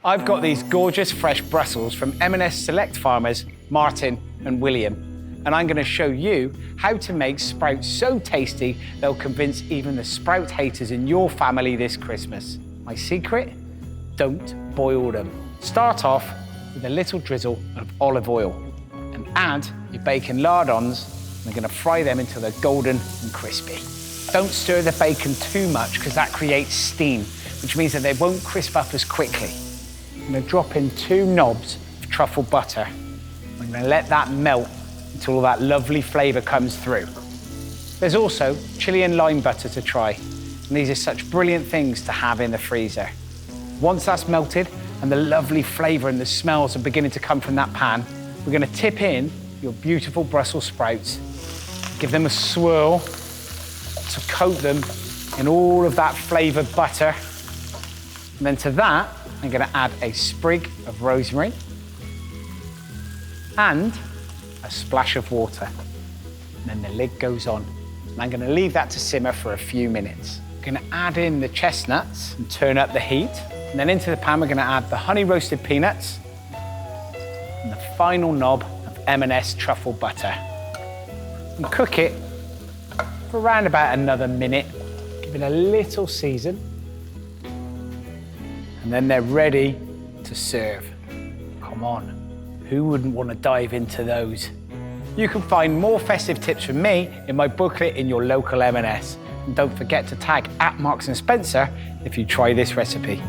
I've got these gorgeous fresh Brussels from M&S Select farmers, Martin and William. And I'm going to show you how to make sprouts so tasty they'll convince even the sprout haters in your family this Christmas. My secret? Don't boil them. Start off with a little drizzle of olive oil and add your bacon lardons. We're going to fry them until they're golden and crispy. Don't stir the bacon too much because that creates steam, which means that they won't crisp up as quickly. I'm going to drop in 2 knobs of truffle butter. I'm going to let that melt until all that lovely flavour comes through. There's also chili and lime butter to try, and these are such brilliant things to have in the freezer. Once that's melted and the lovely flavour and the smells are beginning to come from that pan, we're going to tip in your beautiful Brussels sprouts, give them a swirl to coat them in all of that flavoured butter, and then to that I'm going to add a sprig of rosemary and a splash of water. And then the lid goes on. And I'm going to leave that to simmer for a few minutes. I'm going to add in the chestnuts and turn up the heat. And then into the pan we're going to add the honey roasted peanuts and the final knob of M&S truffle butter. And cook it for around about another minute. Give it a little season. And then they're ready to serve. Come on, who wouldn't want to dive into those? You can find more festive tips from me in my booklet in your local M&S. And don't forget to tag @Marks & Spencer if you try this recipe.